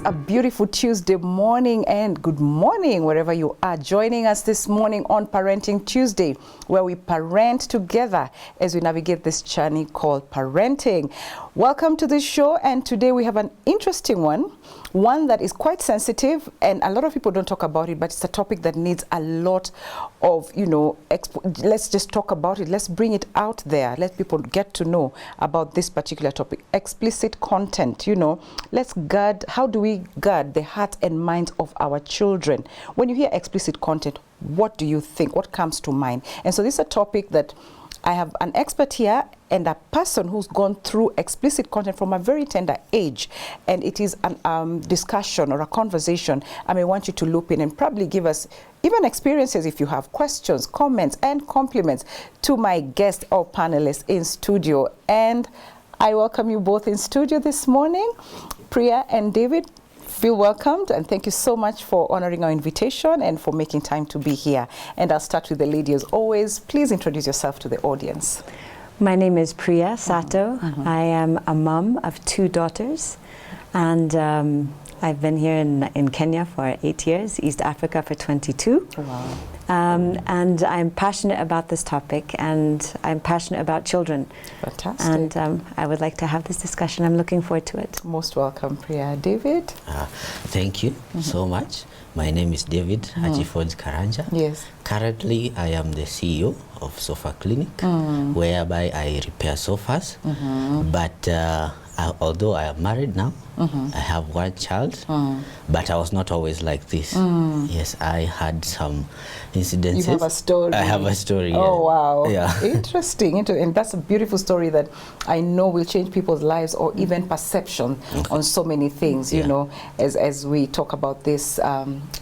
a beautiful Tuesday morning, and good morning wherever you are joining us this morning on Parenting Tuesday, where we parent together as we navigate this journey called parenting. Welcome to the show, and today we have an interesting one that is quite sensitive, and a lot of people don't talk about it, but it's a topic that needs a lot of, let's just talk about it. Let's bring it out there. Let people get to know about this particular topic. Explicit content, let's guard. How do we guard the heart and minds of our children? When you hear explicit content, what do you think? What comes to mind? And so this is a topic that I have an expert here and a person who's gone through explicit content from a very tender age. And it is a discussion or a conversation. I may want you to loop in and probably give us even experiences if you have questions, comments, and compliments to my guest or panelists in studio. And I welcome you both in studio this morning. Priya and David, feel welcomed, and thank you so much for honoring our invitation and for making time to be here. And I'll start with the lady as always. Please introduce yourself to the audience. My name is Priya Sato. I am a mom of 2 daughters, and I've been here in Kenya for 8 years, East Africa for 22. Wow. And I'm passionate about this topic, and I'm passionate about children. Fantastic. And I would like to have this discussion. I'm looking forward to it. Most welcome, Priya. David? Thank you so much. My name is David Achiford Karanja. Yes. Currently, I am the CEO of Sofa Clinic, whereby I repair sofas. But although I am married now, I have 1 child, but I was not always like this. Yes, I had some incidences. You have a story. I have a story. Oh, wow. Yeah. Interesting. And that's a beautiful story that I know will change people's lives or even perception on so many things, as we talk about this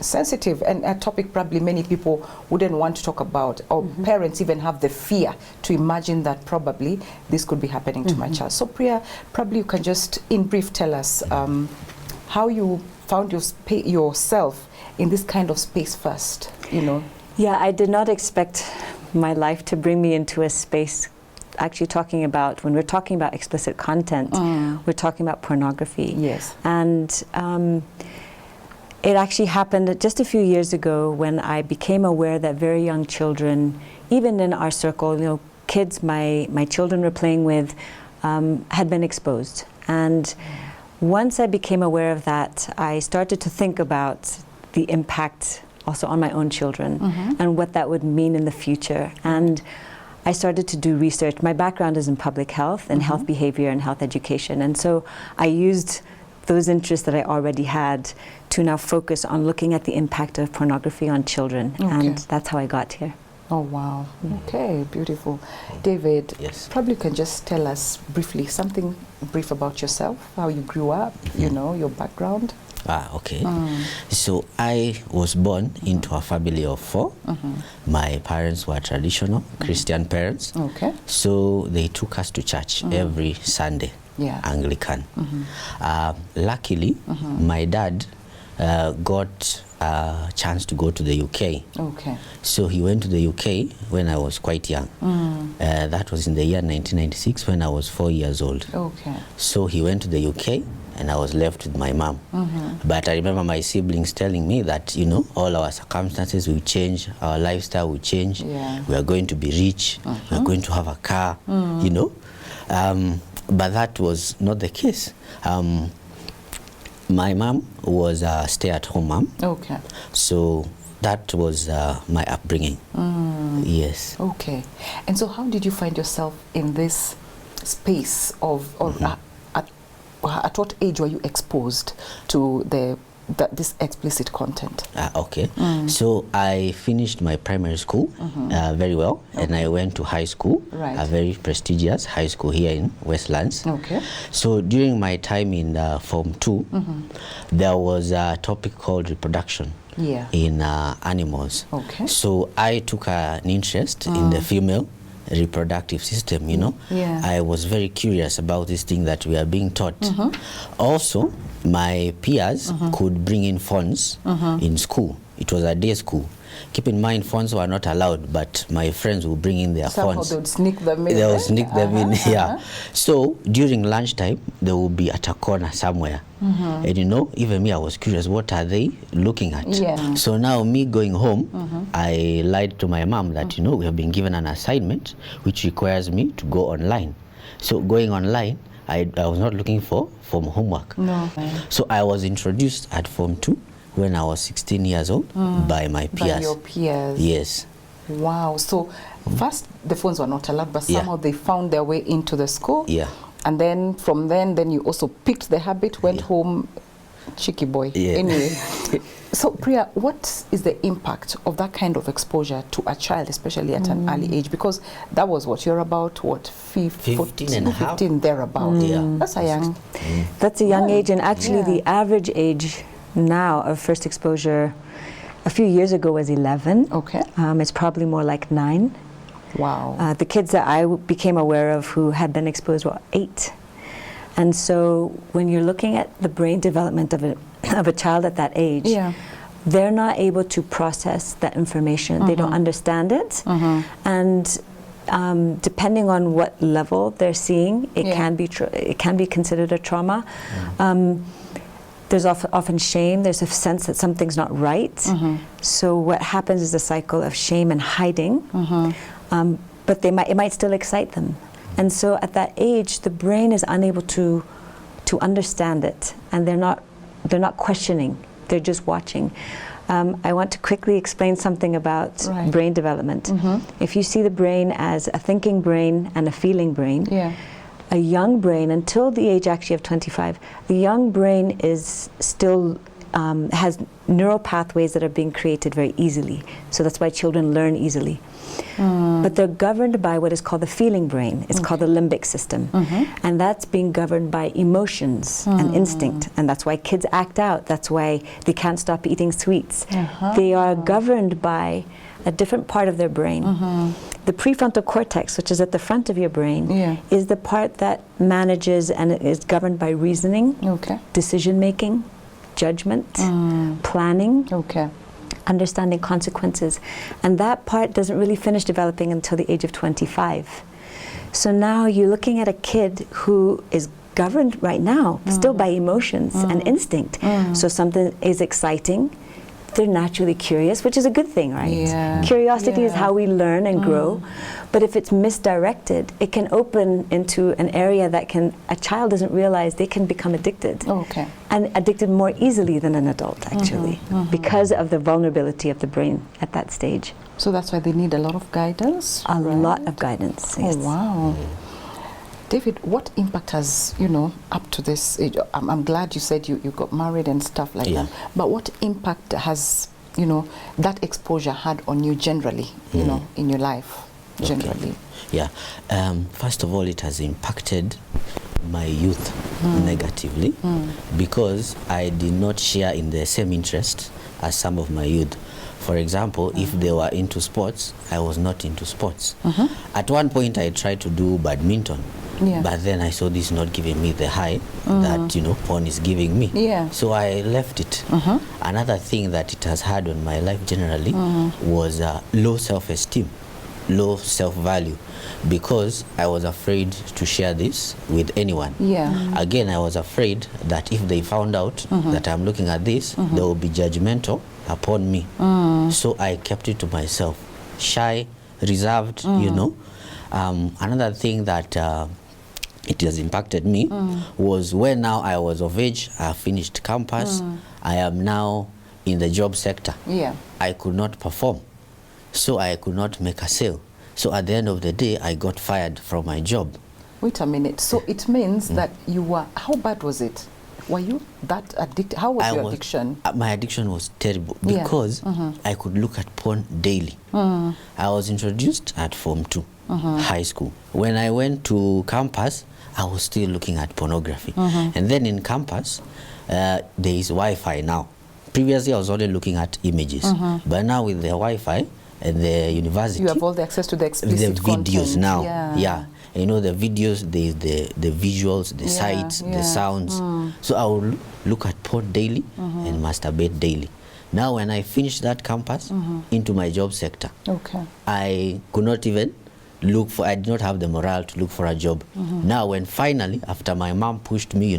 sensitive and a topic probably many people wouldn't want to talk about, or parents even have the fear to imagine that probably this could be happening to my child. So Priya, probably you can just in brief tell us how you found yourself in this kind of space first, Yeah, I did not expect my life to bring me into a space actually talking about, when we're talking about explicit content, we're talking about pornography. Yes. And it actually happened just a few years ago when I became aware that very young children, even in our circle, kids my children were playing with, had been exposed. And once I became aware of that, I started to think about the impact also on my own children and what that would mean in the future. And I started to do research. My background is in public health and health behavior and health education. And so I used those interests that I already had to now focus on looking at the impact of pornography on children. And that's how I got here. Oh, wow. Okay, beautiful. David, Yes. probably you can just tell us briefly something brief about yourself, how you grew up, your background. Okay. So I was born into a family of 4. My parents were traditional Christian parents. Okay. So they took us to church every Sunday, Anglican. Luckily, my dad got a chance to go to the UK. Okay. So he went to the UK when I was quite young. That was in the year 1996 when I was 4 years old. Okay. So he went to the UK and I was left with my mom. But I remember my siblings telling me that, all our circumstances will change, our lifestyle will change. Yeah. We are going to be rich, we are going to have a car, But that was not the case. My mom was a stay-at-home mom. Okay. So that was my upbringing. Yes. Okay. And so how did you find yourself in this space of at what age were you exposed to this explicit content? Okay. So I finished my primary school very well, and I went to high school, a very prestigious high school here in Westlands. Okay. So during my time in Form 2, there was a topic called reproduction in animals. Okay. So I took an interest in the female reproductive system, I was very curious about this thing that we are being taught. Also, my peers could bring in phones in school. It was a day school. Keep in mind, phones were not allowed, but my friends would bring in their Somehow phones. they would sneak them in. They would sneak them in, yeah. So during lunchtime, they would be at a corner somewhere. And you know, even me, I was curious, what are they looking at? Yeah. So now me going home, I lied to my mom that, you know, we have been given an assignment which requires me to go online. So going online, I was not looking for homework. No. So I was introduced at Form 2 when I was 16 years old by my peers. By your peers. Yes. Wow. So first the phones were not allowed, but Yeah. somehow they found their way into the school. Yeah. And then from then you also picked the habit, went home, cheeky boy. Yeah. Anyway. So Priya, what is the impact of that kind of exposure to a child, especially at an early age? Because that was what you're about, what, 15 and a half. 15 thereabout. Yeah. That's a young. That's a young age, and actually Yeah. the average age now of first exposure a few years ago was 11. Okay. It's probably more like 9. Wow. The kids that I became aware of who had been exposed were 8. And so when you're looking at the brain development of a child at that age, Yeah. they're not able to process that information. They don't understand it. And depending on what level they're seeing, it can be considered a trauma. There's often shame. There's a sense that something's not right. So what happens is a cycle of shame and hiding. But it might still excite them. And so at that age, the brain is unable to understand it, and they're not questioning. They're just watching. I want to quickly explain something about brain development. If you see the brain as a thinking brain and a feeling brain, a young brain, until the age actually of 25, the young brain is still has neural pathways that are being created very easily. So that's why children learn easily. But they're governed by what is called the feeling brain. It's called the limbic system. And that's being governed by emotions and instinct. And that's why kids act out. That's why they can't stop eating sweets. They are governed by a different part of their brain. The prefrontal cortex, which is at the front of your brain, is the part that manages and is governed by reasoning, decision making, judgment, planning, understanding consequences. And that part doesn't really finish developing until the age of 25. So now you're looking at a kid who is governed right now still by emotions and instinct. So something is exciting, they're naturally curious, which is a good thing, right? Curiosity is how we learn and grow. But if it's misdirected, it can open into an area that a child doesn't realize they can become addicted. And addicted more easily than an adult, actually, because of the vulnerability of the brain at that stage. So that's why they need a lot of guidance? A lot of guidance, yes. Oh, wow. David, what impact has, up to this age, I'm glad you said you got married and stuff like that, but what impact has, that exposure had on you generally, in your life, generally? Yeah. First of all, it has impacted my youth negatively because I did not share in the same interest as some of my youth. For example, if they were into sports, I was not into sports. At one point, I tried to do badminton. But then I saw this not giving me the high that, porn is giving me. So I left it. Another thing that it has had on my life generally was low self-esteem, low self-value, because I was afraid to share this with anyone. Again, I was afraid that if they found out that I'm looking at this, they will be judgmental upon me. So I kept it to myself, shy, reserved, Another thing that it has impacted me was when now I was of age, I finished campus, I am now in the job sector. I could not perform, so I could not make a sale. So at the end of the day, I got fired from my job. Wait a minute, so it means that you were, how bad was it? Were you that addicted? How was your addiction? My addiction was terrible because I could look at porn daily. I was introduced at Form 2, high school. When I went to campus, I was still looking at pornography. And then in campus, there is Wi-Fi now. Previously, I was only looking at images. But now with the Wi-Fi and the university, you have all the access to the explicit videos content. now. The videos, the visuals, the sights, the sounds. So I will look at porn daily and masturbate daily. Now when I finished that campus into my job sector, Okay. I could not even I did not have the morale to look for a job. Now when finally, after my mom pushed me,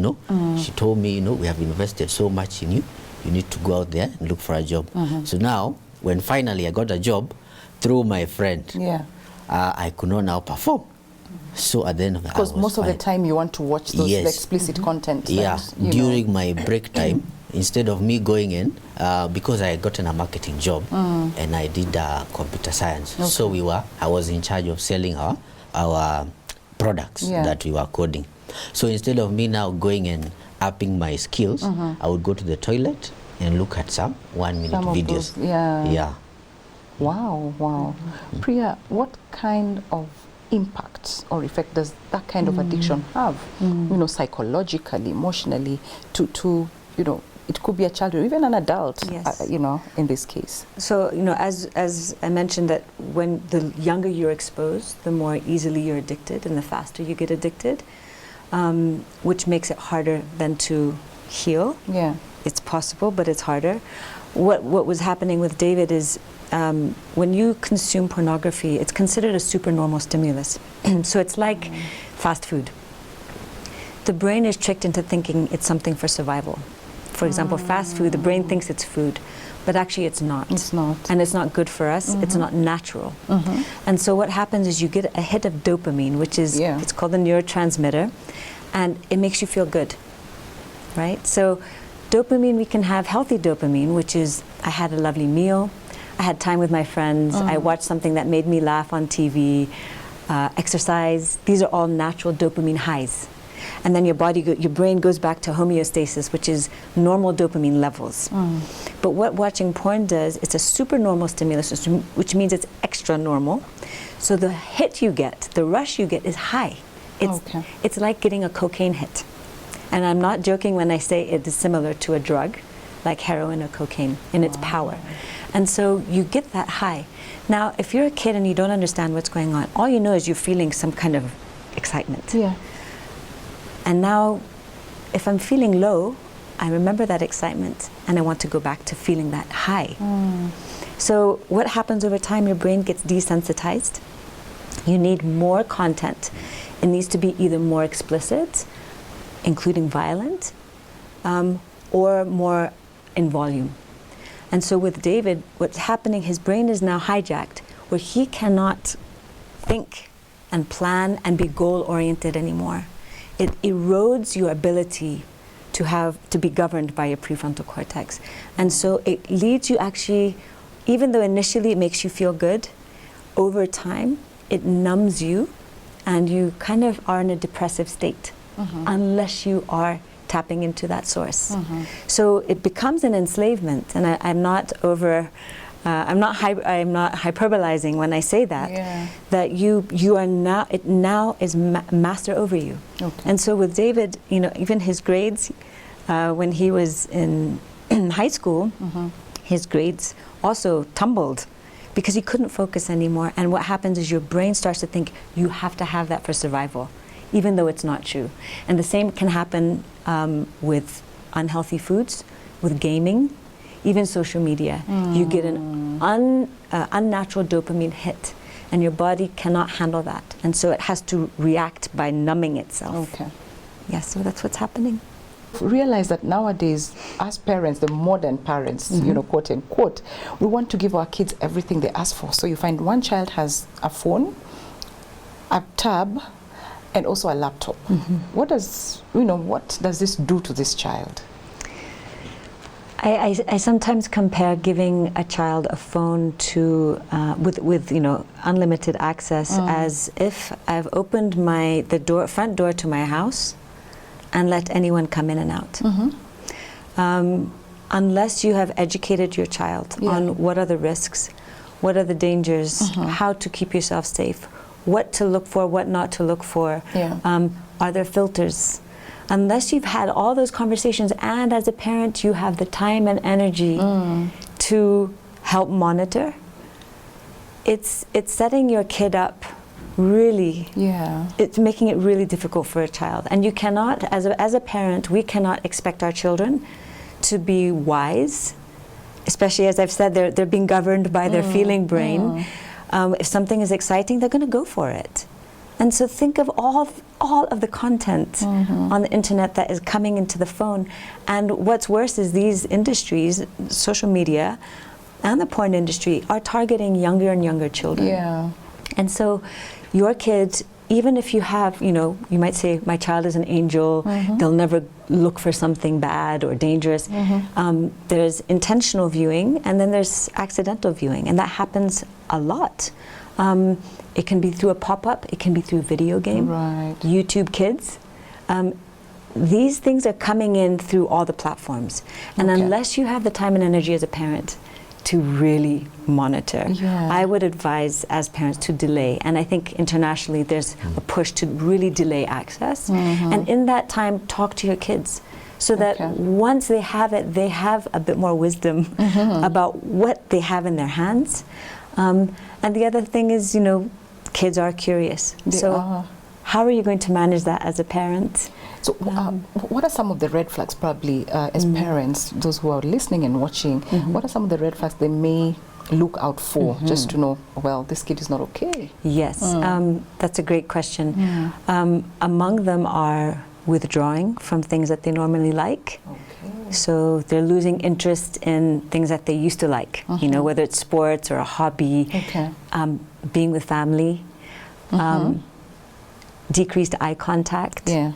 she told me, we have invested so much in you, you need to go out there and look for a job. So now, when finally I got a job through my friend, Yeah. I could not now perform. So at the end of the Because most of the time you want to watch those Yes. explicit content. Yeah, that, you know. during my break time, instead of me going in, because I had gotten a marketing job and I did computer science, so I was in charge of selling our products that we were coding. So instead of me now going and upping my skills, I would go to the toilet and look at some 1-minute Some of videos. those, yeah. Yeah. Wow, wow. Priya, what kind of impact or effect does that kind of addiction have, psychologically, emotionally, to it could be a child or even an adult, Yes. In this case? So, as I mentioned, that when the younger you're exposed, the more easily you're addicted and the faster you get addicted, which makes it harder then to heal. Yeah. It's possible, but it's harder. What was happening with David is when you consume pornography, it's considered a supernormal stimulus. So it's like fast food. The brain is tricked into thinking it's something for survival. For example, fast food, the brain thinks it's food, but actually it's not. It's not. And it's not good for us. It's not natural. And so what happens is you get a hit of dopamine, which is, it's called a neurotransmitter, and it makes you feel good, right? So dopamine, we can have healthy dopamine, which is, I had a lovely meal, I had time with my friends, I watched something that made me laugh on TV, exercise. These are all natural dopamine highs. And then your brain goes back to homeostasis, which is normal dopamine levels. But what watching porn does, it's a supernormal stimulus, which means it's extra normal. So the hit you get, the rush you get is high. It's like getting a cocaine hit. And I'm not joking when I say it is similar to a drug, like heroin or cocaine, in its power. And so you get that high. Now, if you're a kid and you don't understand what's going on, all you know is you're feeling some kind of excitement. Yeah. And now, if I'm feeling low, I remember that excitement and I want to go back to feeling that high. So what happens over time, your brain gets desensitized. You need more content. It needs to be either more explicit, including violent, or more in volume. And so with David, what's happening, his brain is now hijacked, where he cannot think and plan and be goal-oriented anymore. It erodes your ability to be governed by your prefrontal cortex. And so it leads you actually, even though initially it makes you feel good, over time it numbs you and you kind of are in a depressive state unless you are tapping into that source. So it becomes an enslavement, and I'm not hyperbolizing when I say that. That you are now, it now is master over you. And so with David, even his grades, when he was in high school, his grades also tumbled because he couldn't focus anymore. And what happens is your brain starts to think you have to have that for survival, even though it's not true. And the same can happen with unhealthy foods, with gaming, even social media. You get an unnatural dopamine hit, and your body cannot handle that. And so it has to react by numbing itself. Yeah, so that's what's happening. Realize that nowadays, as parents, the modern parents, quote unquote, we want to give our kids everything they ask for. So you find one child has a phone, a tab, and also a laptop. What does this do to this child? I sometimes compare giving a child a phone to with unlimited access as if I've opened the front door to my house and let anyone come in and out. Unless you have educated your child on what are the risks, what are the dangers, how to keep yourself safe, what to look for, what not to look for, are there filters? Unless you've had all those conversations, and as a parent you have the time and energy to help monitor, it's setting your kid up really, it's making it really difficult for a child. And you cannot, as a parent, we cannot expect our children to be wise especially as I've said, they're being governed by their feeling brain. If something is exciting, they're going to go for it. And so think of all of the content on the internet that is coming into the phone. And what's worse is these industries, social media and the porn industry, are targeting younger and younger children. Yeah. And so your kids, even if you have, you know, you might say, my child is an angel, they'll never look for something bad or dangerous. There's intentional viewing, and then there's accidental viewing, and that happens a lot. It can be through a pop-up, it can be through a video game, Right. YouTube Kids. These things are coming in through all the platforms. And Okay. unless you have the time and energy as a parent to really monitor, Yeah. I would advise as parents to delay. And I think internationally there's a push to really delay access. And in that time, talk to your kids, so that Okay. once they have it, they have a bit more wisdom about what they have in their hands. And the other thing is, you know, kids are curious. They So are. how are you going to manage that as a parent? So, what are some of the red flags, probably, as parents, those who are listening and watching, what are some of the red flags they may look out for, just to know, well, this kid is not okay? Yes, that's a great question. Among them are withdrawing from things that they normally like. Okay. So they're losing interest in things that they used to like, you know, whether it's sports or a hobby, Okay. being with family, decreased eye contact, Yeah.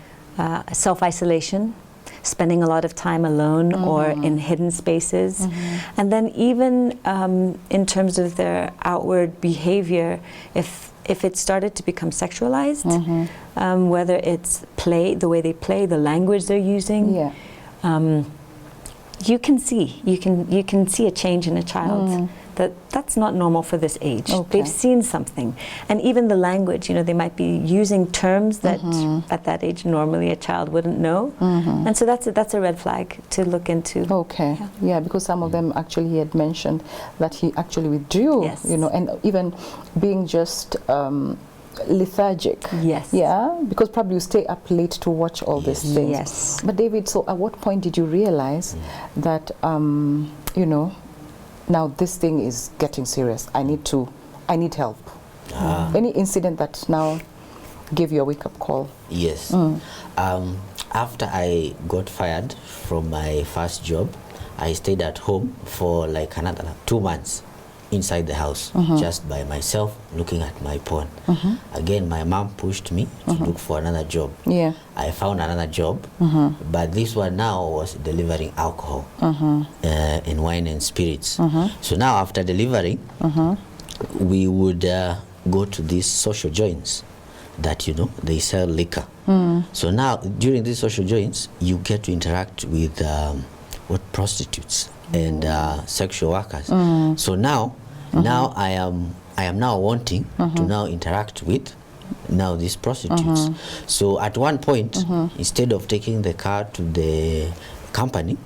Self-isolation, spending a lot of time alone or in hidden spaces. And then even in terms of their outward behavior, if it started to become sexualized, whether it's play, the way they play, the language they're using, Yeah. you can see a change in a child. That's not normal for this age. Okay. They've seen something. And even the language, you know, they might be using terms that at that age normally a child wouldn't know. And so that's a red flag to look into. Okay. Yeah, because some of them actually he had mentioned that he actually withdrew, Yes. you know, and even being just lethargic. Yes. Yeah, because probably you stay up late to watch all these things. Yes. But David, so at what point did you realize that, you know, now this thing is getting serious. I need help. Any incident that now gave you a wake-up call? Yes. After I got fired from my first job, I stayed at home for like another 2 months inside the house, just by myself, looking at my porn. Again, my mom pushed me to look for another job. Yeah. I found another job, but this one now was delivering alcohol and wine and spirits. So now after delivering, we would go to these social joints that, you know, they sell liquor. So now during these social joints, you get to interact with prostitutes and sexual workers. So now I am now wanting to now interact with now these prostitutes. So at one point, instead of taking the car to the company,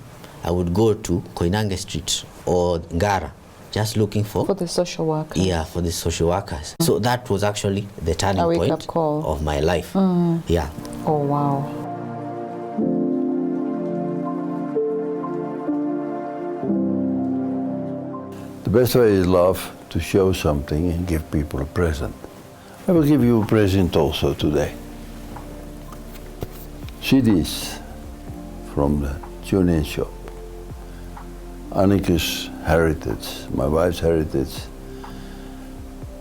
I would go to Koinange Street or Ngara, just looking for the social worker. Yeah, for the social workers. So that was actually the turning A wake-up point call. of my life. Yeah. Oh, wow. The best way is love, to show something and give people a present. I will give you a present also today. CDs from the tune-in shop. Annike's heritage, my wife's heritage,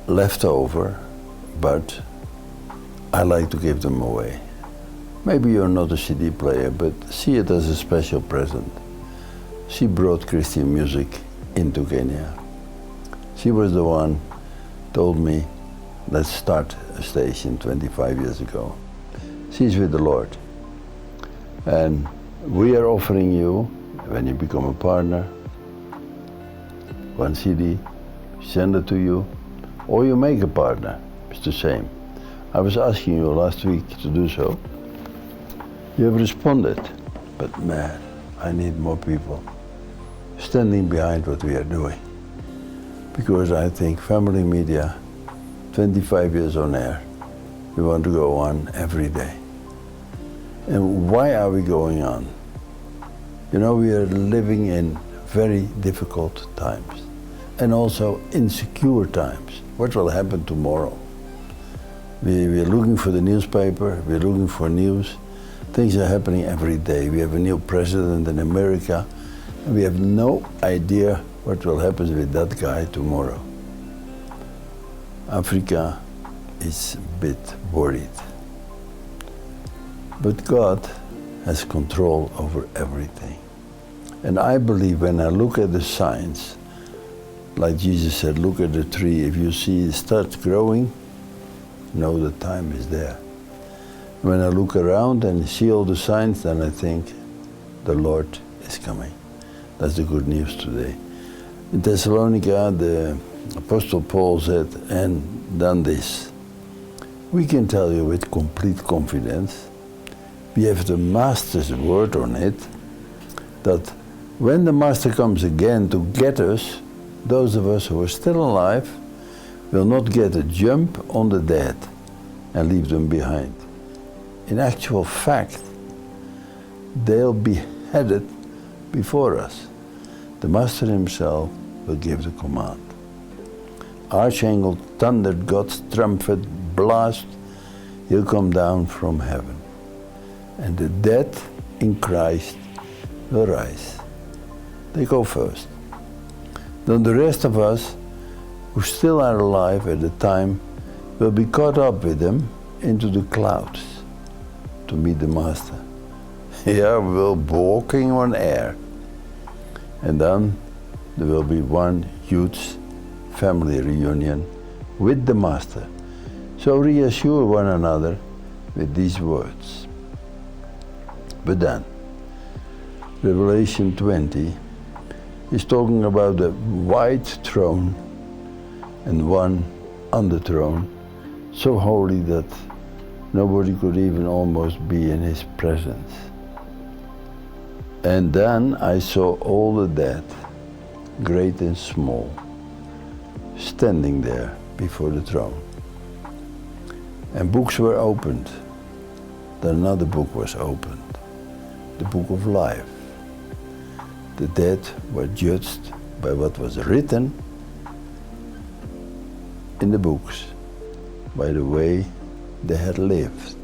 left over, but I like to give them away. Maybe you're not a CD player, but see it as a special present. She brought Christian music into Kenya. She was the one told me, let's start a station 25 years ago. She's with the Lord. And we are offering you, when you become a partner, one CD, send it to you, or you make a partner, it's the same. I was asking you last week to do so. You have responded, but man, I need more people standing behind what we are doing. Because I think family media, 25 years on air, we want to go on every day. And why are we going on? You know, we are living in very difficult times and also insecure times. What will happen tomorrow? We're looking for the newspaper, we're looking for news. Things are happening every day. We have a new president in America, and we have no idea what will happen with that guy tomorrow. Africa is a bit worried. But God has control over everything. And I believe when I look at the signs, like Jesus said, look at the tree. If you see it start growing, know the time is there. When I look around and see all the signs, then I think the Lord is coming. That's the good news today. In Thessalonica, the Apostle Paul said, and done this. We can tell you with complete confidence, we have the Master's word on it, that when the Master comes again to get us, those of us who are still alive will not get a jump on the dead and leave them behind. In actual fact, they'll be headed before us. The Master himself will give the command. Archangel thundered God's trumpet blast, he'll come down from heaven. And the dead in Christ will rise. They go first. Then the rest of us who still are alive at the time will be caught up with them into the clouds to meet the Master. Yeah, we're walking on air. And then there will be one huge family reunion with the Master. So reassure one another with these words. But then, Revelation 20 is talking about a white throne and one on the throne, so holy that nobody could even almost be in his presence. And then I saw all the dead, great and small, standing there before the throne. And books were opened. Then another book was opened, the book of life. The dead were judged by what was written in the books, by the way they had lived.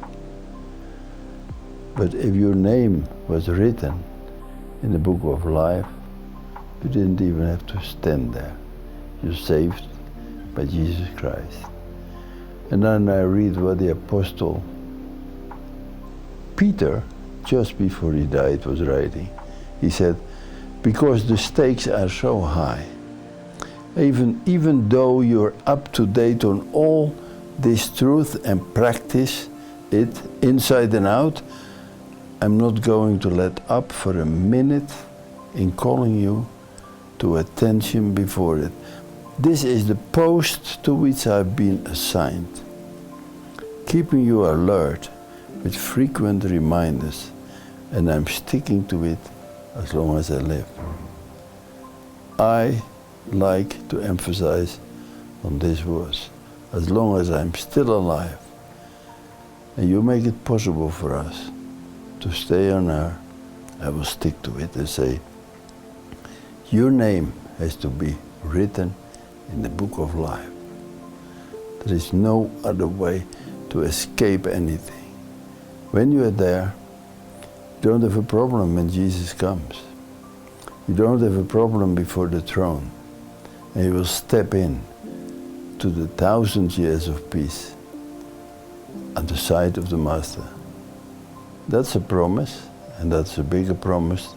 But if your name was written in the book of life, you didn't even have to stand there. You're saved by Jesus Christ. And then I read what the Apostle Peter, just before he died, was writing. He said, because the stakes are so high, even though you're up to date on all this truth and practice it inside and out, I'm not going to let up for a minute in calling you to attention before it. This is the post to which I've been assigned, keeping you alert with frequent reminders, and I'm sticking to it as long as I live. I like to emphasize on these words, as long as I'm still alive, and you make it possible for us to stay on air, I will stick to it and say, your name has to be written in the book of life. There is no other way to escape anything. When you are there, you don't have a problem when Jesus comes. You don't have a problem before the throne. And you will step in to the 1,000 years of peace at the side of the Master. That's a promise, and that's a bigger promise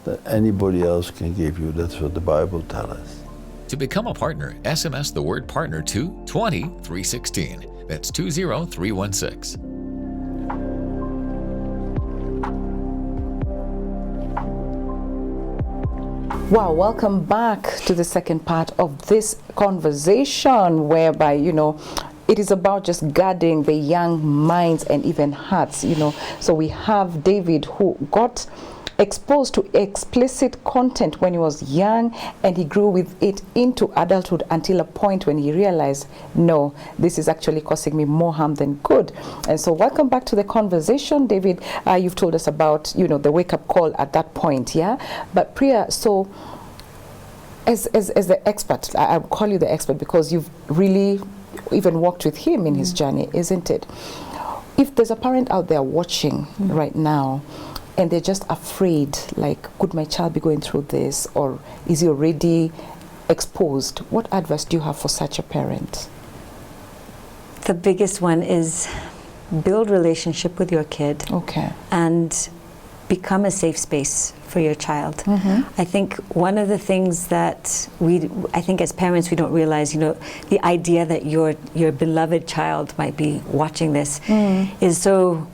that anybody else can give you. That's what the Bible tells us. To become a partner, SMS the word partner to 20316. That's 20316. Wow, welcome back to the second part of this conversation, whereby, it is about just guarding the young minds and even hearts, So we have David, who got exposed to explicit content when he was young, and he grew with it into adulthood until a point when he realized, no, this is actually causing me more harm than good. And so welcome back to the conversation, David. You've told us about, the wake-up call at that point, yeah? But Priya, so as the expert, I'll call you the expert because you've really even walked with him in his journey, isn't it? If there's a parent out there watching right now and they're just afraid, like, could my child be going through this, or is he already exposed, what advice do you have for such a parent? The biggest one is build relationship with your kid. Okay. And become a safe space for your child. I think one of the things that I think as parents we don't realize, you know, the idea that your beloved child might be watching this is so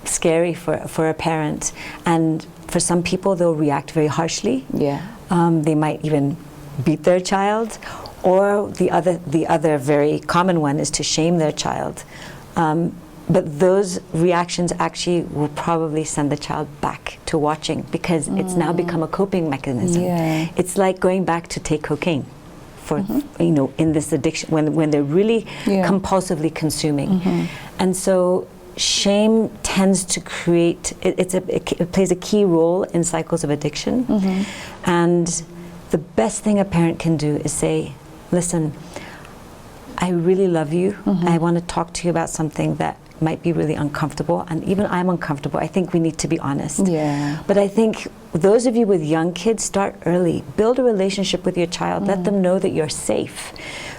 scary for a parent. And for some people, they'll react very harshly. Yeah. They might even beat their child, or the other very common one is to shame their child. But those reactions actually will probably send the child back to watching, because it's now become a coping mechanism. Yeah. It's like going back to take cocaine for, you know, in this addiction, when they're really compulsively consuming. And so shame tends to create, it plays a key role in cycles of addiction. And the best thing a parent can do is say, listen, I really love you. I want to talk to you about something that might be really uncomfortable, and even I'm uncomfortable. I think we need to be honest. Yeah. But I think those of you with young kids, start early. Build a relationship with your child. Let them know that you're safe.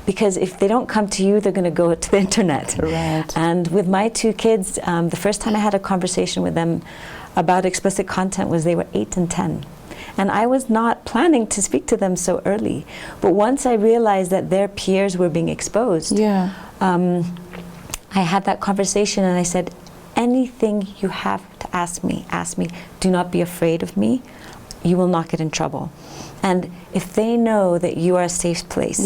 Because if they don't come to you, they're going to go to the internet. Right. And with my two kids, the first time I had a conversation with them about explicit content was they were 8 and 10. And I was not planning to speak to them so early. But once I realized that their peers were being exposed, I had that conversation and I said, anything you have to ask me, ask me. Do not be afraid of me. You will not get in trouble. And if they know that you are a safe place,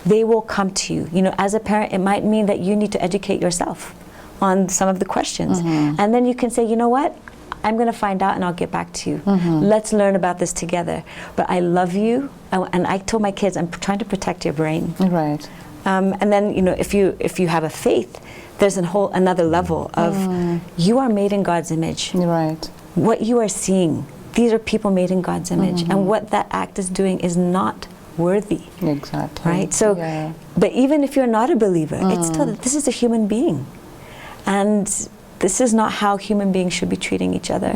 they will come to you. You know, as a parent, it might mean that you need to educate yourself on some of the questions. And then you can say, you know what? I'm going to find out and I'll get back to you. Let's learn about this together. But I love you. And I told my kids, I'm trying to protect your brain. Right. And then, you know, if you have a faith, there's a whole another level of you are made in God's image. Right. What you are seeing, these are people made in God's image, and what that act is doing is not worthy. Exactly. Right. So, but even if you're not a believer, it's still that this is a human being, and this is not how human beings should be treating each other.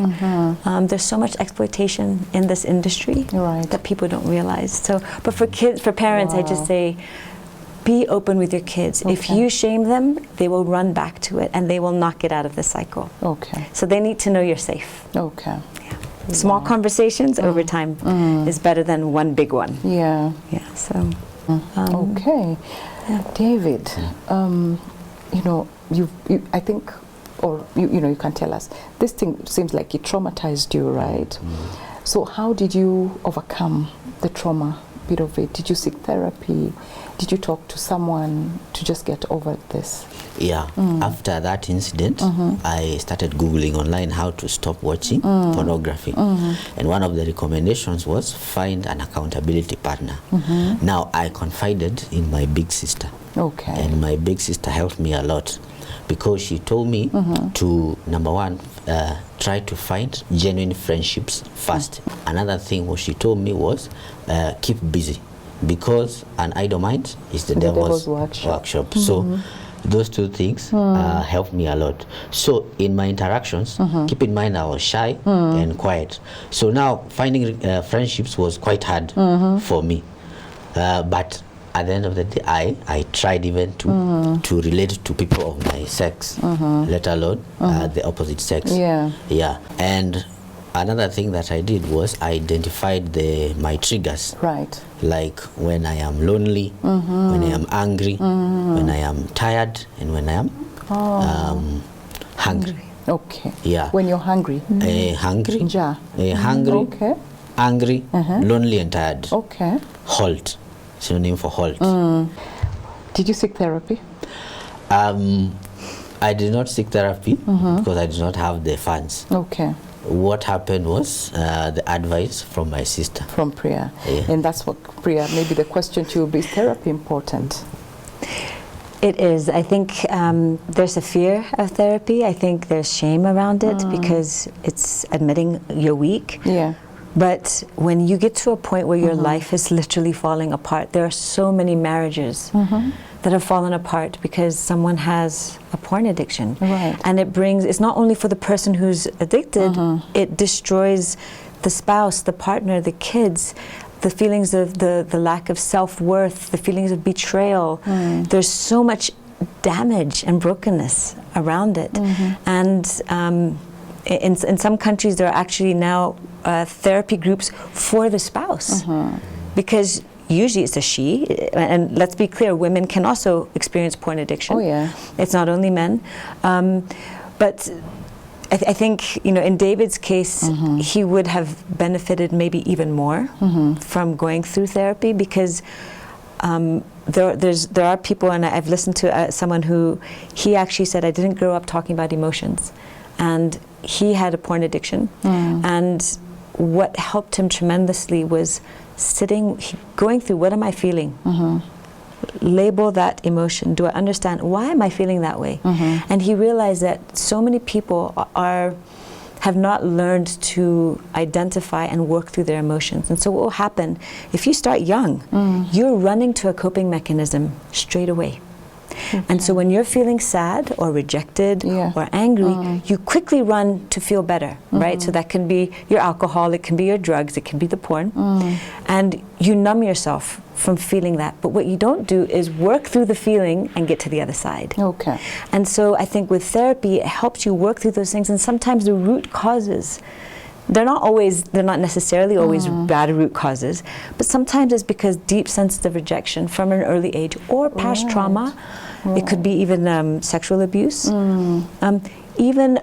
There's so much exploitation in this industry that people don't realize. So, but for kids, for parents, I just say, be open with your kids. If you shame them, they will run back to it, and they will not get out of the cycle. Okay. So they need to know you're safe. Okay. Yeah. Small conversations over time is better than one big one. Yeah. Yeah. So. Okay. Yeah. David, you know, I think, or you know, you can tell us, this thing seems like it traumatized you, right? So how did you overcome the trauma bit of it? Did you seek therapy? Did you talk to someone to just get over this? Yeah, after that incident, I started Googling online how to stop watching pornography. And one of the recommendations was find an accountability partner. Now, I confided in my big sister. Okay. And my big sister helped me a lot, because she told me to, number one, try to find genuine friendships first. Another thing what she told me was keep busy, because an idle mind is the devil's workshop. So those two things helped me a lot. So in my interactions, keep in mind I was shy and quiet. So now finding friendships was quite hard for me. But at the end of the day, I tried even to relate to people of my sex, let alone the opposite sex. Yeah. And another thing that I did was I identified my triggers. Right. Like when I am lonely, when I am angry, when I am tired, and when I am hungry. Okay. Yeah. When you're hungry. Hungry. Ja. Hungry. Okay. Angry, lonely, and tired. Okay. Halt. Synonym for halt. Did you seek therapy? I did not seek therapy because I did not have the funds. Okay. What happened was the advice from my sister. From Priya. Yeah. And that's what, Priya, maybe the question to you will be, is therapy important? It is. I think there's a fear of therapy. I think there's shame around it because it's admitting you're weak. Yeah. But when you get to a point where your life is literally falling apart, there are so many marriages that have fallen apart because someone has a porn addiction. Right. And it's not only for the person who's addicted, it destroys the spouse, the partner, the kids, the feelings of the lack of self-worth, the feelings of betrayal. There's so much damage and brokenness around it. And in some countries there are actually now therapy groups for the spouse, because usually it's a she, and let's be clear, women can also experience porn addiction. Oh yeah. It's not only men. But I think, you know, in David's case, he would have benefited maybe even more from going through therapy, because there are people, and I've listened to someone who, he actually said, I didn't grow up talking about emotions, and he had a porn addiction, and what helped him tremendously was going through, what am I feeling? Label that emotion. Do I understand, why am I feeling that way? And he realized that so many people have not learned to identify and work through their emotions. And so what will happen, if you start young, you're running to a coping mechanism straight away. And so when you're feeling sad or rejected or angry, you quickly run to feel better, right? So that can be your alcohol, it can be your drugs, it can be the porn. And you numb yourself from feeling that. But what you don't do is work through the feeling and get to the other side. Okay. And so I think with therapy, it helps you work through those things. And sometimes the root causes, they're not necessarily always bad root causes, but sometimes it's because deep sensitive rejection from an early age or past trauma. It could be even sexual abuse. Even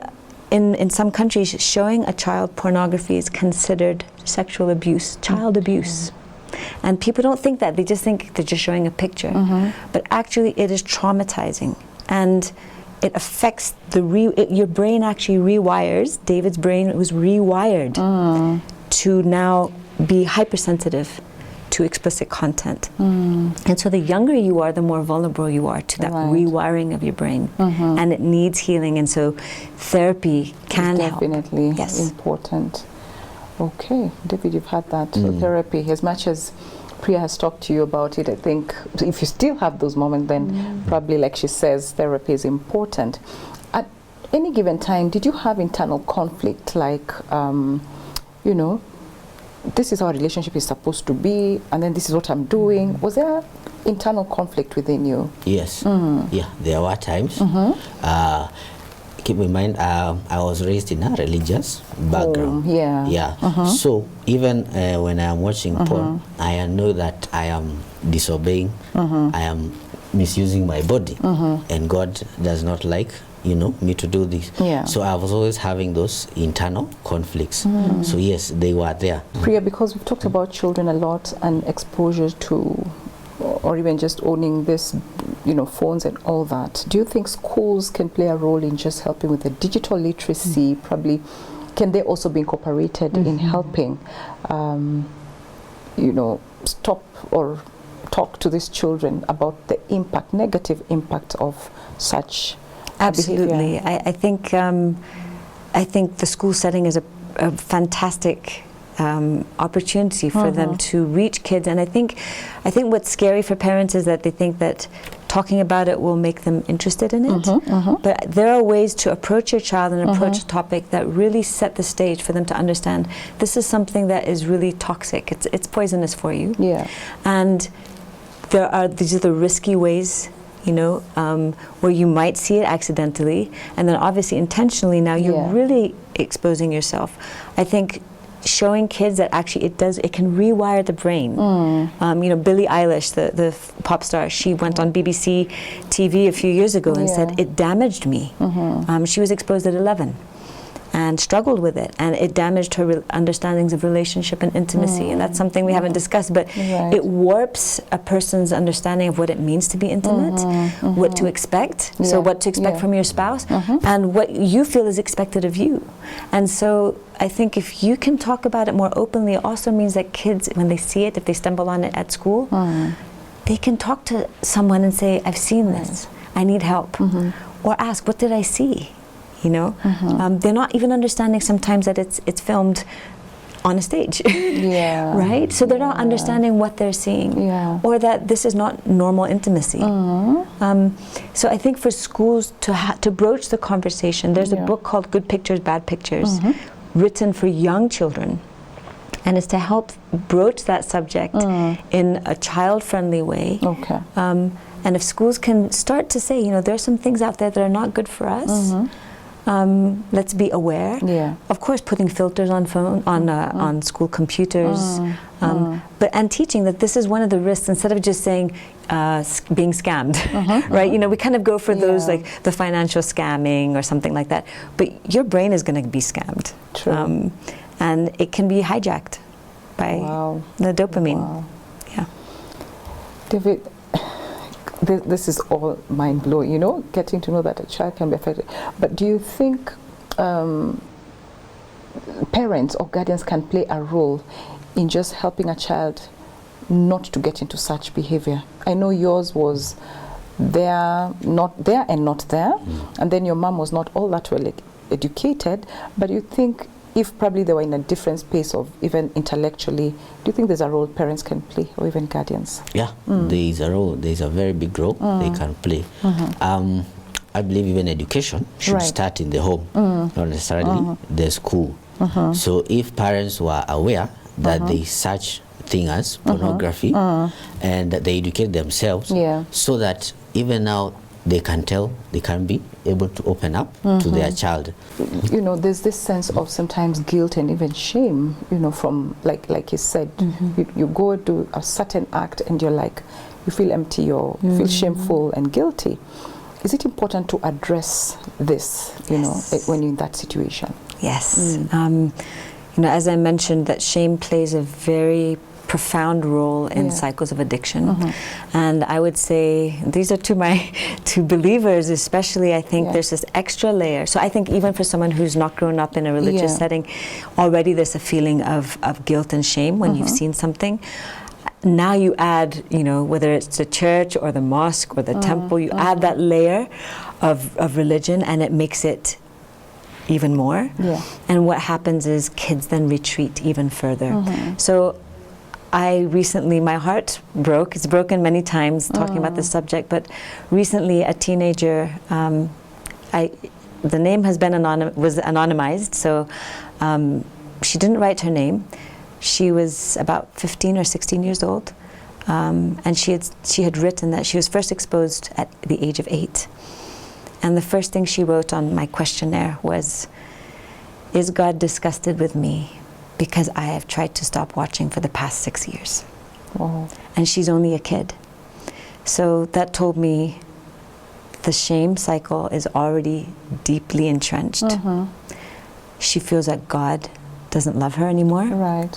in some countries, showing a child pornography is considered sexual abuse, child abuse. And people don't think that, they just think they're just showing a picture. But actually it is traumatizing, and it affects your brain actually rewires. David's brain was rewired to now be hypersensitive to explicit content. And so the younger you are, the more vulnerable you are to that rewiring of your brain. And it needs healing, and so therapy can help. Definitely Yes. important. Okay, David, you've had that. So therapy, as much as Priya has talked to you about it, I think if you still have those moments, then probably, like she says, therapy is important. At any given time, did you have internal conflict, like, you know, this is how a relationship is supposed to be, and then this is what I'm doing? Was there internal conflict within you? Yes. Yeah, there were times. Keep in mind, I was raised in a religious background. So even when I am watching porn, I know that I am disobeying, I am misusing my body, and God does not like, you know, me to do this. So I was always having those internal conflicts. So yes, they were there. Priya, because we've talked about children a lot and exposure to, or even just owning this, you know, phones and all that, do you think schools can play a role in just helping with the digital literacy? Probably, can they also be incorporated in helping, you know, stop or talk to these children about the impact, negative impact of such Absolutely. behavior? I think the school setting is a fantastic opportunity for them to reach kids, and I think what's scary for parents is that they think that talking about it will make them interested in it. But there are ways to approach your child and approach a topic that really set the stage for them to understand this is something that is really toxic. It's poisonous for you. And these are the risky ways, you know, where you might see it accidentally, and then obviously intentionally. Now you're really exposing yourself. I think showing kids that actually it can rewire the brain. You know, Billie Eilish, the pop star, she went on BBC TV a few years ago and said it damaged me. She was exposed at 11 and struggled with it, and it damaged her understandings of relationship and intimacy, and that's something we haven't discussed, but it warps a person's understanding of what it means to be intimate, what to expect, so what to expect from your spouse, and what you feel is expected of you. And so I think if you can talk about it more openly, it also means that kids, when they see it, if they stumble on it at school, they can talk to someone and say, I've seen this, I need help, or ask, what did I see? You know, they're not even understanding sometimes that it's filmed on a stage. Yeah. Right? So they're not understanding what they're seeing, Yeah. or that this is not normal intimacy. So I think for schools to broach the conversation, there's a book called Good Pictures, Bad Pictures, written for young children. And it's to help broach that subject in a child-friendly way. Okay. And if schools can start to say, you know, there's some things out there that are not good for us. Let's be aware. Yeah. Of course, putting filters on on school computers, and teaching that this is one of the risks. Instead of just saying being scammed, right? You know, we kind of go for those like the financial scamming or something like that. But your brain is going to be scammed. True. And it can be hijacked by the dopamine. Wow. Yeah. David, this is all mind-blowing, you know, getting to know that a child can be affected. But do you think parents or guardians can play a role in just helping a child not to get into such behavior? I know yours was there, not there, and not there. And then your mom was not all that well educated. But you think if probably they were in a different space of even intellectually, do you think there's a role parents can play, or even guardians? Yeah, there is a role. There is a very big role they can play. I believe even education should start in the home, not necessarily the school. So if parents were aware that there is such thing as pornography, and that they educate themselves, so that even now they can tell, they can be able to open up to their child. You know, there's this sense of sometimes guilt and even shame, you know, from, like you said, you go do a certain act and you're like, you feel empty or you feel shameful and guilty. Is it important to address this, you know, when you're in that situation? Yes. You know, as I mentioned, that shame plays a very profound role in cycles of addiction. And I would say these are to believers especially, I think there's this extra layer. So I think even for someone who's not grown up in a religious setting, already there's a feeling of guilt and shame when you've seen something. Now you add, you know, whether it's the church or the mosque or the temple, you add that layer of religion, and it makes it even more. And what happens is kids then retreat even further. So I recently, my heart broke. It's broken many times talking about this subject, but recently a teenager, the name has been was anonymized, so she didn't write her name. She was about 15 or 16 years old, and she had written that she was first exposed at the age of 8. And the first thing she wrote on my questionnaire was, "Is God disgusted with me because I have tried to stop watching for the past 6 years?" And she's only a kid. So that told me the shame cycle is already deeply entrenched. She feels that God doesn't love her anymore.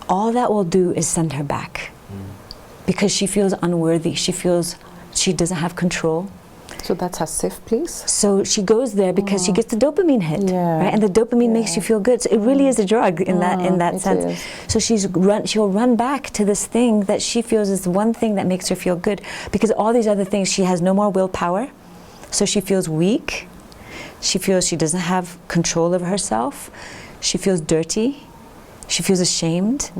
All that will do is send her back because she feels unworthy. She feels she doesn't have control. So that's her safe place? So she goes there because she gets the dopamine hit, right? And the dopamine makes you feel good. So it really is a drug in that sense. Is. So she'll run back to this thing that she feels is the one thing that makes her feel good, because all these other things, she has no more willpower. So she feels weak. She feels she doesn't have control of herself. She feels dirty. She feels ashamed.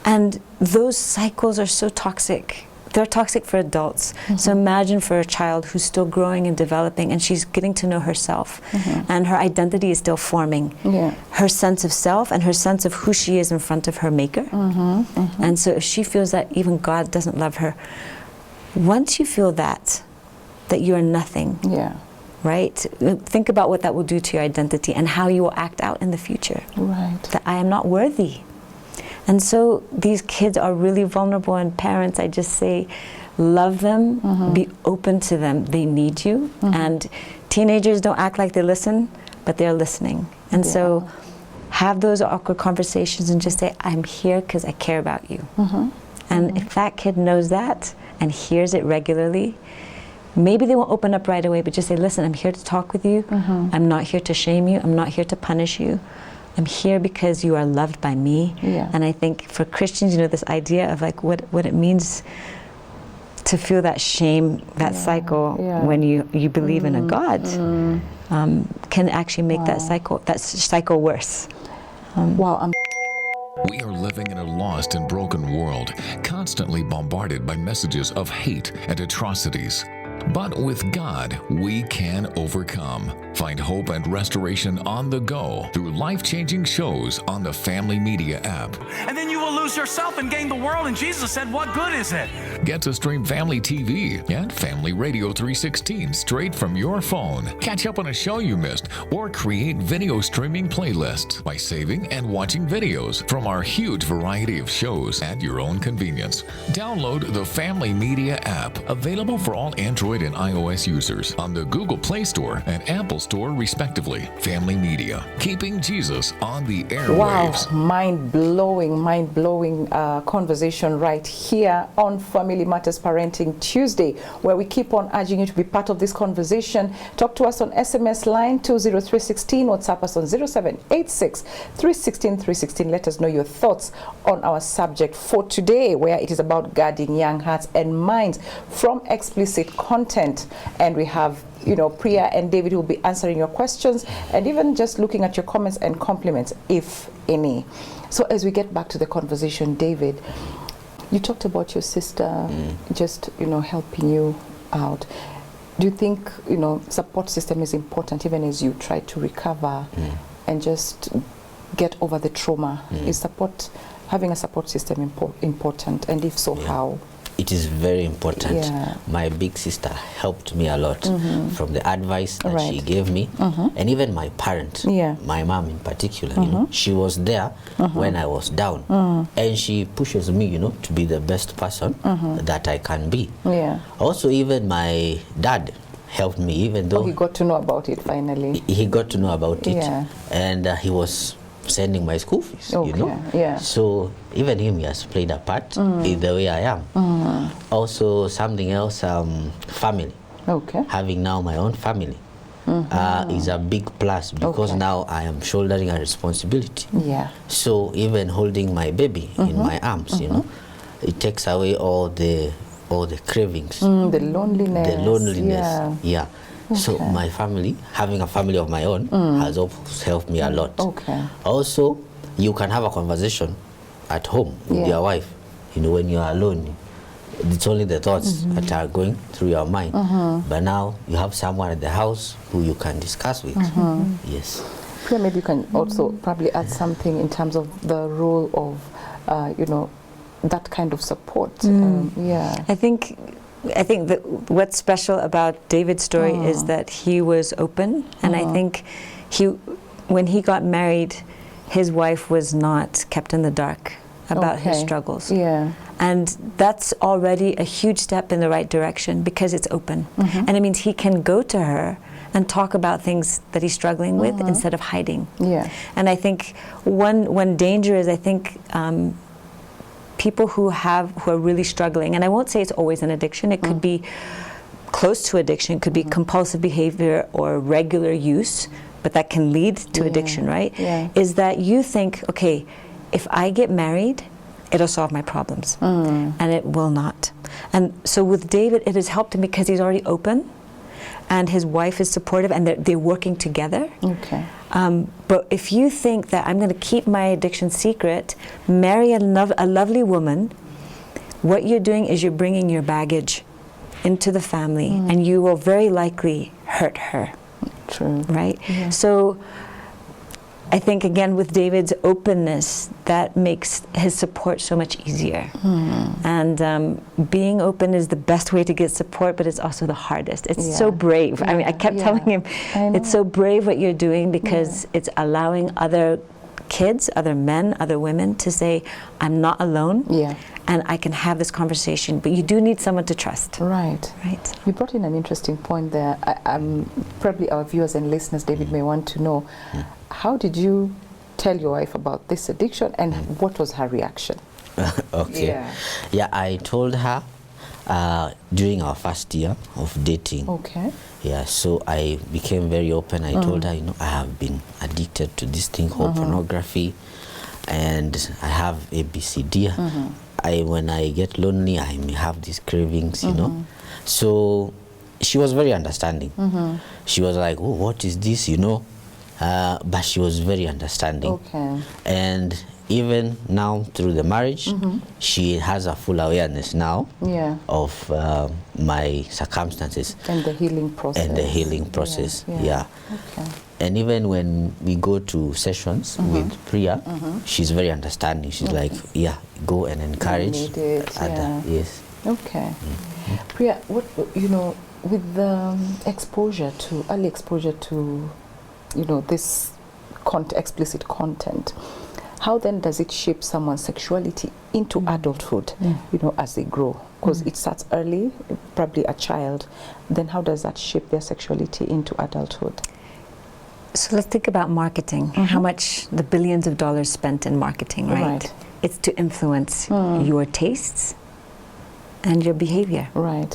And those cycles are so toxic. They're toxic for adults. So imagine for a child who's still growing and developing, and she's getting to know herself, and her identity is still forming. Her sense of self and her sense of who she is in front of her maker. And so if she feels that even God doesn't love her, once you feel that you are nothing, right? Think about what that will do to your identity and how you will act out in the future. That I am not worthy. And so these kids are really vulnerable, and parents, I just say, love them, be open to them. They need you. And teenagers don't act like they listen, but they're listening. And so have those awkward conversations and just say, I'm here because I care about you. And if that kid knows that and hears it regularly, maybe they won't open up right away, but just say, listen, I'm here to talk with you. I'm not here to shame you. I'm not here to punish you. I'm here because you are loved by me. And I think for Christians, you know, this idea of like what it means to feel that shame, that cycle when you believe in a God, can actually make that cycle worse. Wow. We are living in a lost and broken world, constantly bombarded by messages of hate and atrocities. But with God, we can overcome. Find hope and restoration on the go through life-changing shows on the Family Media app. And then you will lose yourself and gain the world. And Jesus said, what good is it? Get to stream Family TV and Family Radio 316 straight from your phone. Catch up on a show you missed or create video streaming playlists by saving and watching videos from our huge variety of shows at your own convenience. Download the Family Media app, available for all Android and iOS users on the Google Play Store and Apple Store respectively. Family Media, keeping Jesus on the airwaves. Wow, mind-blowing conversation right here on Family Matters Parenting Tuesday, where we keep on urging you to be part of this conversation. Talk to us on SMS line 20316, WhatsApp us on 0786 316 316. Let us know your thoughts on our subject for today, where it is about guarding young hearts and minds from explicit content. And we have, Priya and David will be answering your questions and even just looking at your comments and compliments, if any. So as we get back to the conversation, David, you talked about your sister just, helping you out. Do you think, support system is important even as you try to recover and just get over the trauma? Is having a support system important? And if so, how? It is very important. Yeah. My big sister helped me a lot from the advice that she gave me, and even my parent, my mom in particular. She was there when I was down, and she pushes me, to be the best person that I can be. Yeah. Also, even my dad helped me, even though he got to know about it finally. He got to know about it, Yeah. and he was sending my school fees, Yeah. So even him, he has played a part in the way I am. Also, something else, family. Okay. Having now my own family is a big plus, because now I am shouldering a responsibility. Yeah. So even holding my baby in my arms, it takes away all the cravings, The loneliness. Yeah. So my family, having a family of my own, has also helped me a lot. Okay. Also, you can have a conversation at home with your wife. When you are alone, it's only the thoughts that are going through your mind. But now you have someone at the house who you can discuss with. Yes. Priya, maybe you can also probably add something in terms of the role of, that kind of support. I think that what's special about David's story is that he was open, and I think when he got married, his wife was not kept in the dark about his struggles. Yeah. And that's already a huge step in the right direction, because it's open. And it means he can go to her and talk about things that he's struggling with instead of hiding. Yeah. And I think one danger is, I think, people who are really struggling, and I won't say it's always an addiction, it could be close to addiction, it could be compulsive behavior or regular use, but that can lead to addiction, right? Yeah. Is that you think, okay, if I get married, it'll solve my problems, and it will not. And so with David, it has helped him because he's already open, and his wife is supportive, and they're working together. Okay. But if you think that I'm going to keep my addiction secret, marry a lovely woman, what you're doing is you're bringing your baggage into the family, and you will very likely hurt her. True. Right? Yeah. So I think, again, with David's openness, that makes his support so much easier. And being open is the best way to get support, but it's also the hardest. It's so brave. I mean, I kept telling him, it's so brave what you're doing, because it's allowing other kids, other men, other women to say, I'm not alone, and I can have this conversation, but you do need someone to trust. Right. Right. You brought in an interesting point there. Probably our viewers and listeners, David, may want to know, how did you tell your wife about this addiction, and what was her reaction? Okay. Yeah, I told her during our first year of dating. Okay. Yeah, so I became very open. I told her, I have been addicted to this thing called pornography, and I have ABCD. When I get lonely, I may have these cravings, So she was very understanding. She was like, oh, what is this, But she was very understanding. Okay. And even now through the marriage, she has a full awareness now of my circumstances. And the healing process. And the healing process, yeah. Okay. And even when we go to sessions with Priya, she's very understanding. She's like, yeah, go and encourage. Yes. Okay. Priya, what, you know, with the early exposure to, you know, this explicit content, how then does it shape someone's sexuality into adulthood, you know, as they grow? Because it starts early, probably a child. Then how does that shape their sexuality into adulthood? So let's think about marketing. How much the billions of dollars spent in marketing, right? It's to influence your tastes and your behavior. Right.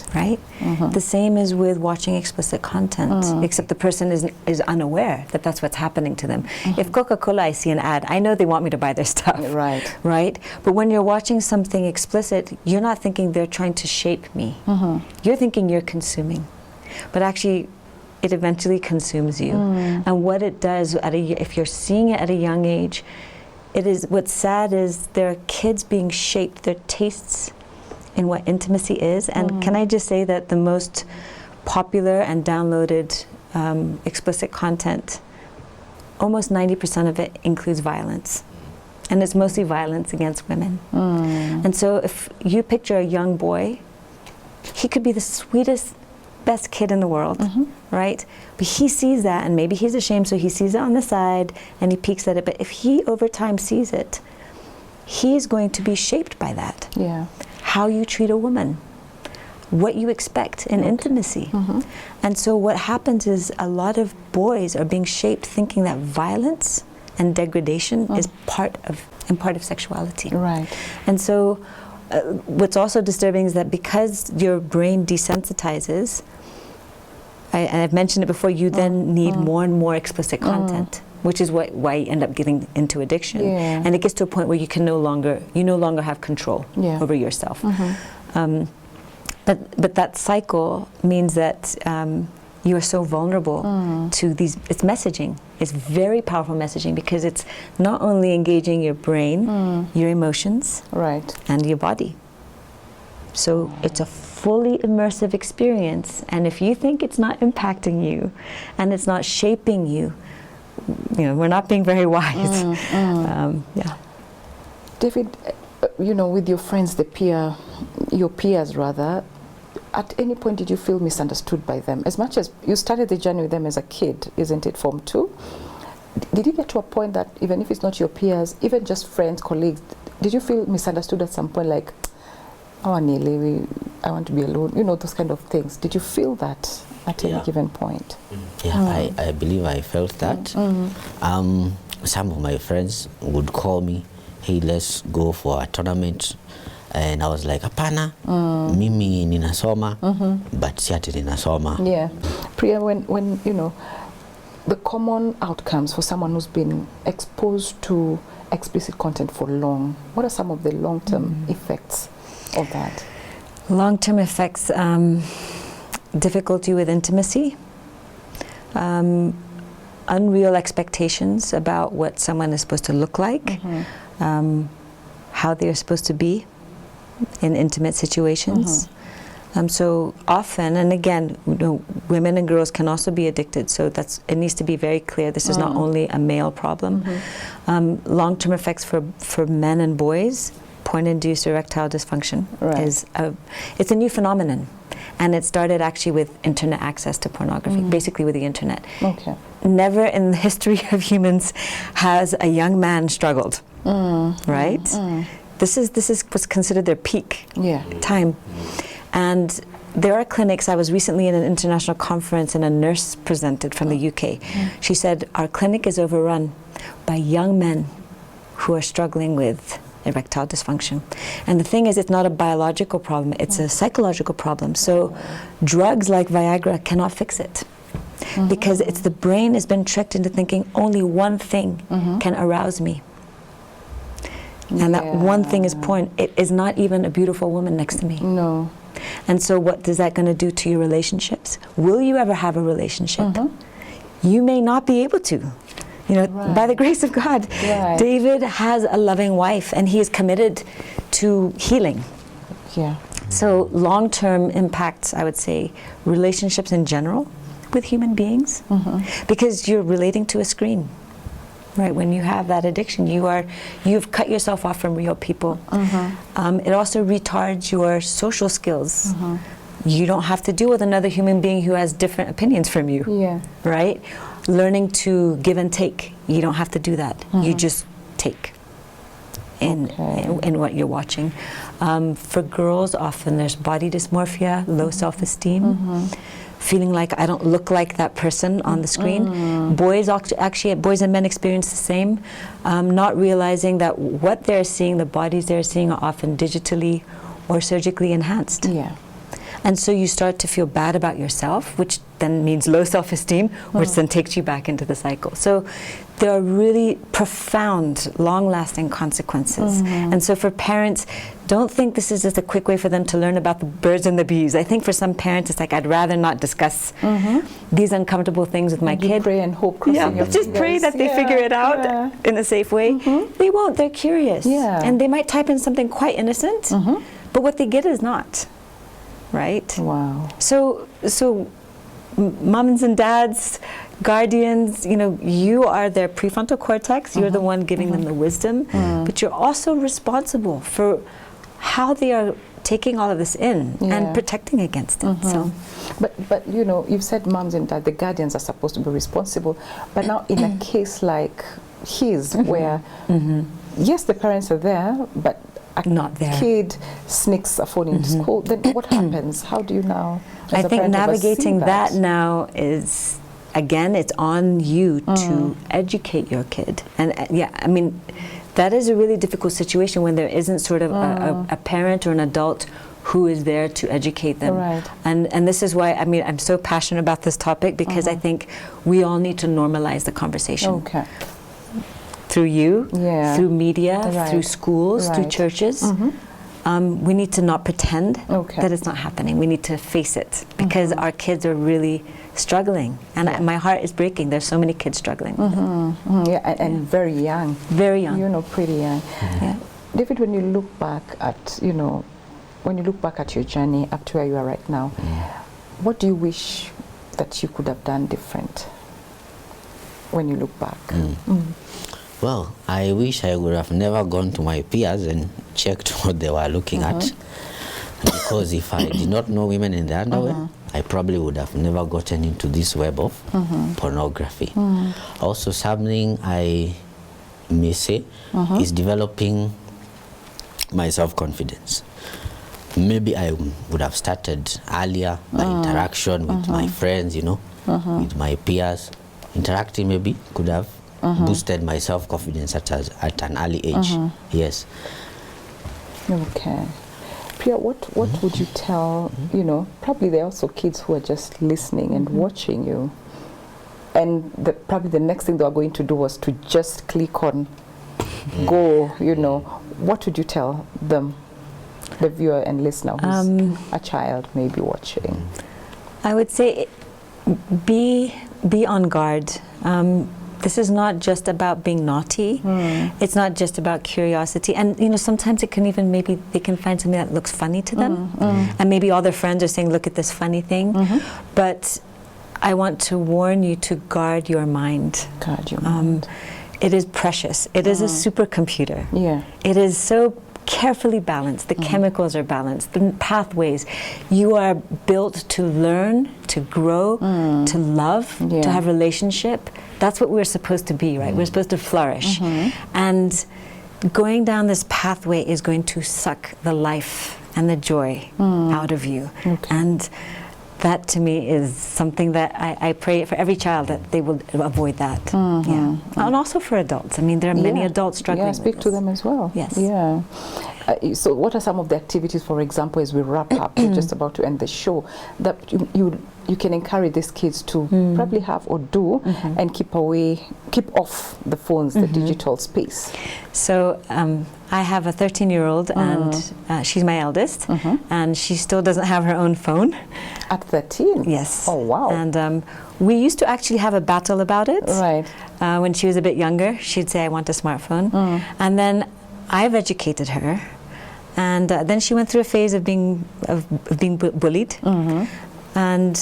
The same is with watching explicit content, except the person is unaware that that's what's happening to them. If Coca-Cola, I see an ad, I know they want me to buy their stuff. Right? But when you're watching something explicit, you're not thinking they're trying to shape me. You're thinking you're consuming. But actually, it eventually consumes you. And what it does, if you're seeing it at a young age, what's sad is there are kids being shaped, their tastes in what intimacy is. And can I just say that the most popular and downloaded explicit content, almost 90% of it includes violence. And it's mostly violence against women. And so if you picture a young boy, he could be the sweetest, best kid in the world, right? But he sees that, and maybe he's ashamed, so he sees it on the side and he peeks at it. But if he over time sees it, he's going to be shaped by that. How you treat a woman, what you expect in intimacy. And so what happens is a lot of boys are being shaped thinking that violence and degradation is part of sexuality. And so what's also disturbing is that because your brain desensitizes, and I've mentioned it before, you then need more and more explicit content, which is why you end up getting into addiction. And it gets to a point where you no longer have control over yourself. But that cycle means that you are so vulnerable to these. It's messaging. It's very powerful messaging because it's not only engaging your brain, your emotions, and your body. So it's a fully immersive experience. And if you think it's not impacting you, and it's not shaping you, you know, we're not being very wise. David, you know, with your friends, your peers rather, at any point did you feel misunderstood by them? As much as you started the journey with them as a kid, isn't it, Form 2? Did you get to a point that even if it's not your peers, even just friends, colleagues, did you feel misunderstood at some point, like, oh, Neely, I want to be alone, you know, those kind of things? Did you feel that at any given point? I believe I felt that. Some of my friends would call me, hey, let's go for a tournament. And I was like, apana, mimi ninasoma, but si ati ninasoma. Priya, when you know, the common outcomes for someone who's been exposed to explicit content for long, what are some of the long-term effects of that? Long-term effects, difficulty with intimacy, unreal expectations about what someone is supposed to look like, how they're supposed to be in intimate situations. So often, and again, you know, women and girls can also be addicted, so it needs to be very clear. This is not only a male problem. Long-term effects for men and boys, point-induced erectile dysfunction it's a new phenomenon. And it started actually with internet access to pornography, basically with the internet. Never in the history of humans has a young man struggled, right? This is what's considered their peak time. And there are clinics. I was recently in an international conference and a nurse presented from the UK. She said, our clinic is overrun by young men who are struggling with erectile dysfunction. And the thing is, it's not a biological problem, it's a psychological problem. So drugs like Viagra cannot fix it. Because it's the brain has been tricked into thinking only one thing can arouse me. And that one thing is porn. It is not even a beautiful woman next to me. No. And so what is that going to do to your relationships? Will you ever have a relationship? You may not be able to. You know, by the grace of God, David has a loving wife, and he is committed to healing. Yeah. So long-term impacts, I would say, relationships in general with human beings, because you're relating to a screen. Right, when you have that addiction, you've cut yourself off from real people. It also retards your social skills. You don't have to deal with another human being who has different opinions from you. Yeah. Right? Learning to give and take. You don't have to do that. You just take in what you're watching. For girls, often there's body dysmorphia, low self-esteem. Feeling like I don't look like that person on the screen. Boys actually, boys and men experience the same, not realizing that what they're seeing, the bodies they're seeing, are often digitally or surgically enhanced. Yeah. And so you start to feel bad about yourself, which then means low self-esteem, which then takes you back into the cycle. So there are really profound, long-lasting consequences. And so for parents, don't think this is just a quick way for them to learn about the birds and the bees. I think for some parents, it's like, I'd rather not discuss these uncomfortable things with my kid. Pray and hope, crossing your just fingers. pray that they figure it out in a safe way. They won't. They're curious. And they might type in something quite innocent, but what they get is not. Right? Wow. So moms and dads, guardians, you know, you are their prefrontal cortex. You're the one giving them the wisdom, but you're also responsible for how they are taking all of this in and protecting against it. So, but you know, you've said moms and dads, the guardians are supposed to be responsible. But now, in a case like his, where yes, the parents are there, but not there. Kid sneaks a phone into school, then what happens? How do you now, as I a think parent, navigating oversee that now is, again, it's on you to educate your kid. And I mean, that is a really difficult situation when there isn't sort of a parent or an adult who is there to educate them. Right. And this is why, I mean, I'm so passionate about this topic, because I think we all need to normalize the conversation. Okay. Through you, through media, through schools, through churches. We need to not pretend that it's not happening. We need to face it, because our kids are really struggling. And my heart is breaking. There's so many kids struggling. Yeah, and very young. Very young. You know, pretty young. David, when you look back at, you know, when you look back at your journey up to where you are right now, what do you wish that you could have done different when you look back? Well, I wish I would have never gone to my peers and checked what they were looking at, because if I did not know women in the underwear, I probably would have never gotten into this web of pornography. Also, something I may say is developing my self-confidence. Maybe I would have started earlier by interaction with my friends, you know, with my peers. Interacting maybe could have boosted my self-confidence at an early age. Yes. Okay. Priya, what would you tell, you know, probably there are also kids who are just listening and watching you, and probably the next thing they are going to do was to just click on go, you know. What would you tell them, the viewer and listener who's a child maybe watching? I would say be on guard. This is not just about being naughty. It's not just about curiosity. And you know, sometimes it can even, maybe they can find something that looks funny to them. And maybe all their friends are saying, look at this funny thing. But I want to warn you to guard your mind. Guard your mind. It is precious. It is a supercomputer. Yeah. It is so carefully balanced. The chemicals are balanced, the pathways. You are built to learn, to grow, to love, to have relationship. That's what we're supposed to be, right? We're supposed to flourish. And going down this pathway is going to suck the life and the joy out of you. And that to me is something that I pray for every child, that they will avoid that. And also for adults. I mean, there are many adults struggling with speak this. to them as well. Yes. Yeah. So what are some of the activities, for example, as we wrap up, we're just about to end the show, that you can encourage these kids to probably have or do and keep off the phones, the digital space? So I have a 13-year-old and she's my eldest, and she still doesn't have her own phone. At 13? Yes. Oh, wow. And we used to actually have a battle about it. Right. When she was a bit younger, she'd say, I want a smartphone. And then I've educated her. And then she went through a phase of being bullied. And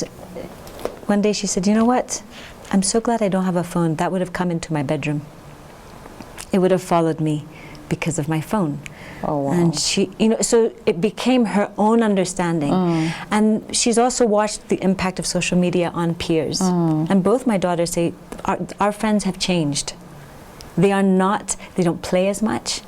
one day she said, you know what? I'm so glad I don't have a phone. That would have come into my bedroom. It would have followed me because of my phone. Oh, wow. And she, so it became her own understanding. And she's also watched the impact of social media on peers. And both my daughters say, our friends have changed. They don't play as much.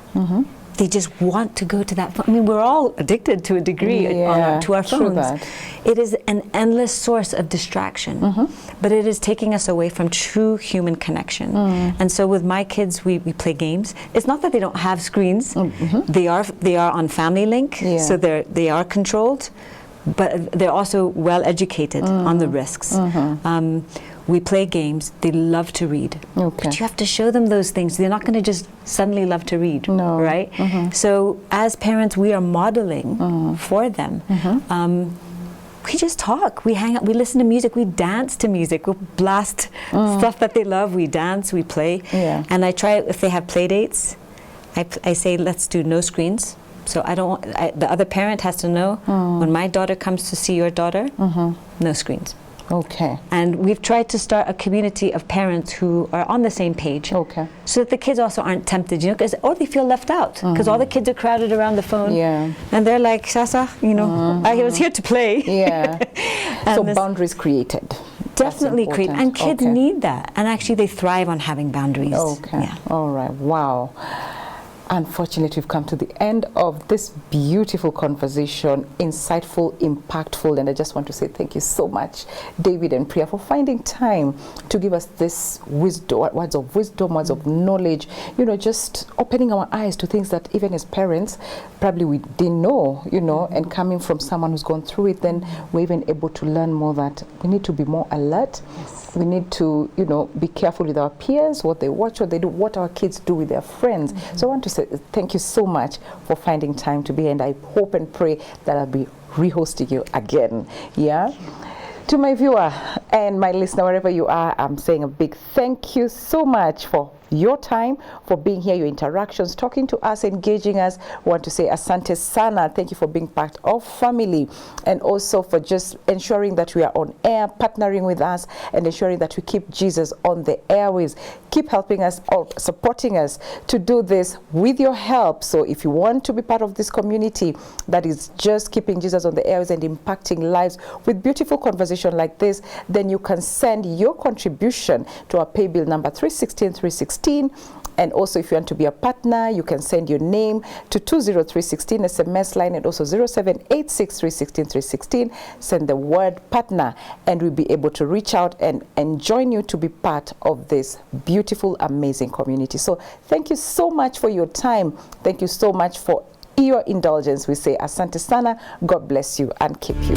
They just want to go to that phone. I mean, we're all addicted to a degree to our phones. It is an endless source of distraction, but it is taking us away from true human connection. And so with my kids, we play games. It's not that they don't have screens. They are on Family Link, so they are controlled, but they're also well educated on the risks. We play games. They love to read. Okay. But you have to show them those things. They're not going to just suddenly love to read, right? So as parents, we are modeling for them. We just talk. We hang out. We listen to music. We dance to music. We'll blast stuff that they love. We dance. We play. And I try, if they have play dates, I say, let's do no screens. So the other parent has to know, when my daughter comes to see your daughter, no screens. Okay. And we've tried to start a community of parents who are on the same page. Okay. So that the kids also aren't tempted, or they feel left out because all the kids are crowded around the phone. And they're like, Sasa, I was here to play. So boundaries created. Definitely created. And kids need that. And actually they thrive on having boundaries. Okay. Yeah. All right. Wow. Unfortunately, we've come to the end of this beautiful conversation, insightful, impactful, and I just want to say thank you so much, David and Priya, for finding time to give us this wisdom, words of knowledge, just opening our eyes to things that even as parents, probably we didn't know, and coming from someone who's gone through it, then we're even able to learn more that we need to be more alert. We need to, be careful with our peers, what they watch, what they do, what our kids do with their friends. So I want to say thank you so much for finding time to be here, and I hope and pray that I'll be rehosting you again. To my viewer and my listener, wherever you are, I'm saying a big thank you so much for your time, for being here, your interactions, talking to us, engaging us. I want to say asante sana. Thank you for being part of family, and also for just ensuring that we are on air, partnering with us, and ensuring that we keep Jesus on the airways. Keep helping us or supporting us to do this with your help. So if you want to be part of this community that is just keeping Jesus on the airways and impacting lives with beautiful conversation like this, then you can send your contribution to our pay bill number 316. And also, if you want to be a partner, you can send your name to 20316 SMS line, and also 0786316316. Send the word partner, and we'll be able to reach out and join you to be part of this beautiful, amazing community. So thank you so much for your time. Thank you so much for your indulgence. We say asante sana. God bless you and keep you.